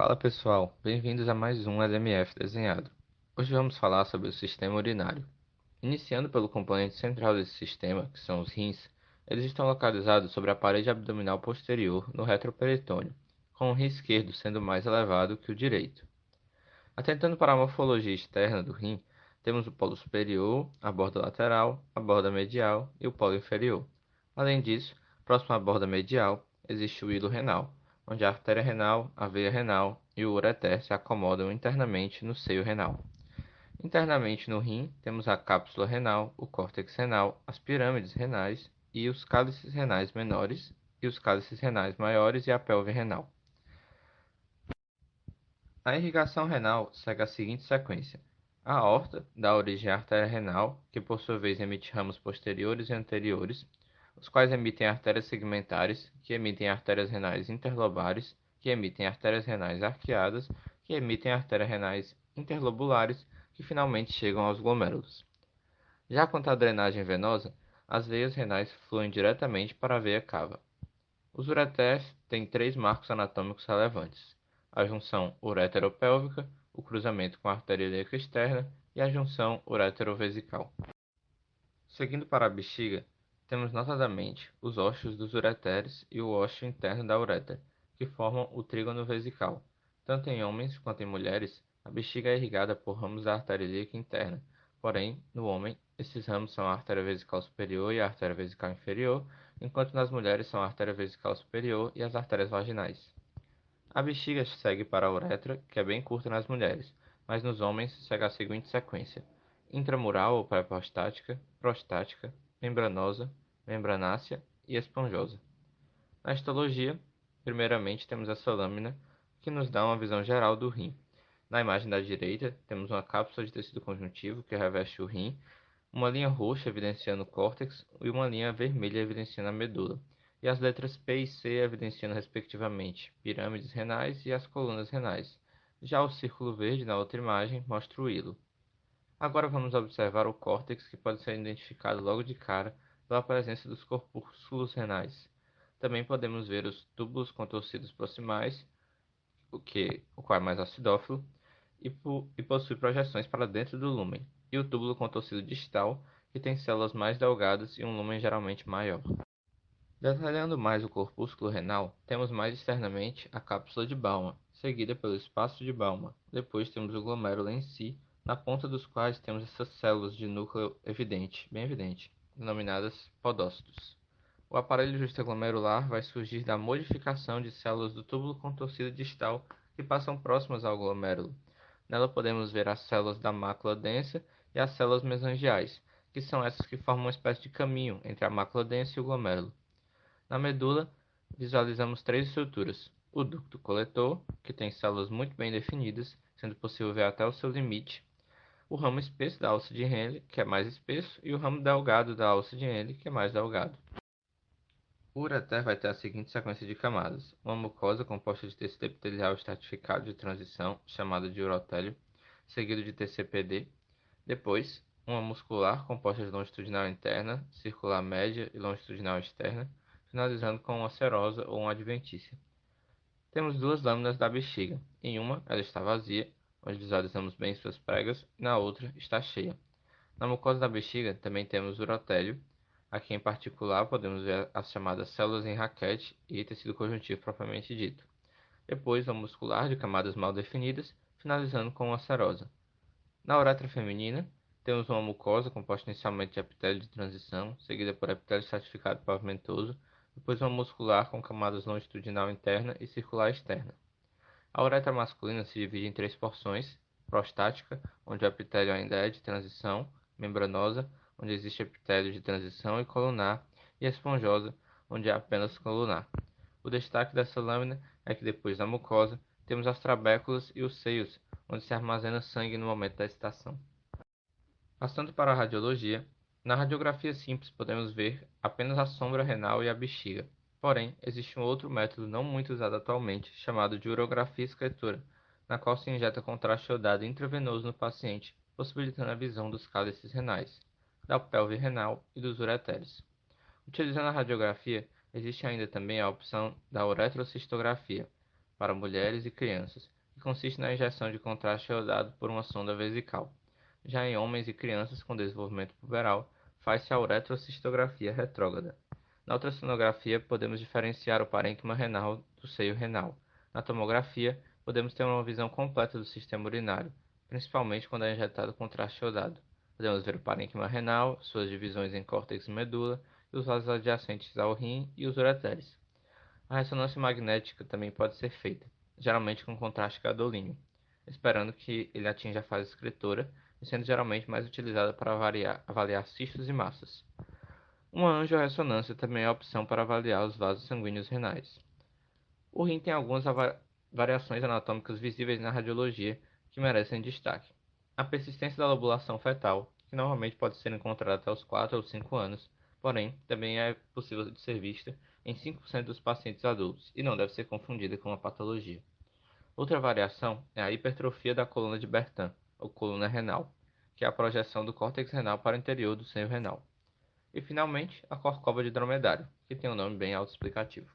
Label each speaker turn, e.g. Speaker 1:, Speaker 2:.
Speaker 1: Fala pessoal, bem-vindos a mais um LMF desenhado. Hoje vamos falar sobre o sistema urinário. Iniciando pelo componente central desse sistema, que são os rins, eles estão localizados sobre a parede abdominal posterior no retroperitônio, com o rim esquerdo sendo mais elevado que o direito. Atentando para a morfologia externa do rim, temos o polo superior, a borda lateral, a borda medial e o polo inferior. Além disso, próximo à borda medial, existe o hilo renal, onde a artéria renal, a veia renal e o ureter se acomodam internamente no seio renal. Internamente no rim, temos a cápsula renal, o córtex renal, as pirâmides renais e os cálices renais menores e os cálices renais maiores e a pelve renal. A irrigação renal segue a seguinte sequência: a aorta dá origem à artéria renal, que por sua vez emite ramos posteriores e anteriores, os quais emitem artérias segmentares, que emitem artérias renais interlobares, que emitem artérias renais arqueadas, que emitem artérias renais interlobulares, que finalmente chegam aos glomérulos. Já quanto à drenagem venosa, as veias renais fluem diretamente para a veia cava. Os ureteres têm três marcos anatômicos relevantes: a junção ureteropélvica, o cruzamento com a artéria ilíaca externa e a junção ureterovesical. Seguindo para a bexiga, temos notadamente os ósseos dos ureteres e o ósseo interno da ureter, que formam o trígono vesical. Tanto em homens quanto em mulheres, a bexiga é irrigada por ramos da artéria ilíaca interna. Porém, no homem, esses ramos são a artéria vesical superior e a artéria vesical inferior, enquanto nas mulheres são a artéria vesical superior e as artérias vaginais. A bexiga segue para a uretra, que é bem curta nas mulheres, mas nos homens segue a seguinte sequência: intramural ou pré-prostática, prostática, membranosa, membranácea e esponjosa. Na histologia, primeiramente temos essa lâmina, que nos dá uma visão geral do rim. Na imagem da direita, temos uma cápsula de tecido conjuntivo que reveste o rim, uma linha roxa evidenciando o córtex e uma linha vermelha evidenciando a medula, e as letras P e C evidenciando respectivamente pirâmides renais e as colunas renais. Já o círculo verde na outra imagem mostra o hilo. Agora vamos observar o córtex, que pode ser identificado logo de cara pela presença dos corpúsculos renais. Também podemos ver os túbulos contorcidos proximais, o qual é mais acidófilo, e possui projeções para dentro do lúmen, e o túbulo contorcido distal, que tem células mais delgadas e um lúmen geralmente maior. Detalhando mais o corpúsculo renal, temos mais externamente a cápsula de Bowman, seguida pelo espaço de Bowman. Depois temos o glomérulo em si, na ponta dos quais temos essas células de núcleo evidente, bem evidente, denominadas podócitos. O aparelho juxtaglomerular vai surgir da modificação de células do túbulo contorcido distal que passam próximas ao glomérulo. Nela podemos ver as células da mácula densa e as células mesangiais, que são essas que formam uma espécie de caminho entre a mácula densa e o glomérulo. Na medula, visualizamos três estruturas: o ducto coletor, que tem células muito bem definidas, sendo possível ver até o seu limite; o ramo espesso da alça de Henle, que é mais espesso, e o ramo delgado da alça de Henle, que é mais delgado. O ureter vai ter a seguinte sequência de camadas: uma mucosa composta de tecido epitelial estratificado de transição, chamada de urotélio, seguido de TCPD; depois, uma muscular composta de longitudinal interna, circular média e longitudinal externa, finalizando com uma serosa ou uma adventícia. Temos duas lâminas da bexiga. Em uma, ela está vazia, onde visualizamos bem suas pregas, e na outra, está cheia. Na mucosa da bexiga também temos urotélio. Aqui em particular podemos ver as chamadas células em raquete e tecido conjuntivo propriamente dito. Depois, uma muscular de camadas mal definidas, finalizando com uma serosa. Na uretra feminina, temos uma mucosa composta inicialmente de epitélio de transição, seguida por epitélio estratificado pavimentoso, depois uma muscular com camadas longitudinal interna e circular externa. A uretra masculina se divide em três porções: prostática, onde o epitélio ainda é de transição; membranosa, onde existe epitélio de transição e colunar; e esponjosa, onde é apenas colunar. O destaque dessa lâmina é que depois da mucosa, temos as trabéculas e os seios, onde se armazena sangue no momento da excitação. Passando para a radiologia, na radiografia simples podemos ver apenas a sombra renal e a bexiga. Porém, existe um outro método não muito usado atualmente, chamado de urografia escritura, na qual se injeta contraste iodado intravenoso no paciente, possibilitando a visão dos cálices renais, da pelve renal e dos ureteres. Utilizando a radiografia, existe ainda também a opção da uretrocistografia, para mulheres e crianças, que consiste na injeção de contraste iodado por uma sonda vesical. Já em homens e crianças com desenvolvimento puberal, faz-se a uretrocistografia retrógrada. Na ultrassonografia, podemos diferenciar o parênquima renal do seio renal. Na tomografia, podemos ter uma visão completa do sistema urinário, principalmente quando é injetado contraste iodado. Podemos ver o parênquima renal, suas divisões em córtex e medula, e os vasos adjacentes ao rim e os ureteres. A ressonância magnética também pode ser feita, geralmente com contraste gadolínio, esperando que ele atinja a fase excretora e sendo geralmente mais utilizada para avaliar cistos e massas. Uma angiorressonância também é a opção para avaliar os vasos sanguíneos renais. O rim tem algumas variações anatômicas visíveis na radiologia que merecem destaque. A persistência da lobulação fetal, que normalmente pode ser encontrada até os 4 ou 5 anos, porém também é possível de ser vista em 5% dos pacientes adultos e não deve ser confundida com uma patologia. Outra variação é a hipertrofia da coluna de Bertin, ou coluna renal, que é a projeção do córtex renal para o interior do seio renal. E finalmente, a corcova de dromedário, que tem um nome bem autoexplicativo.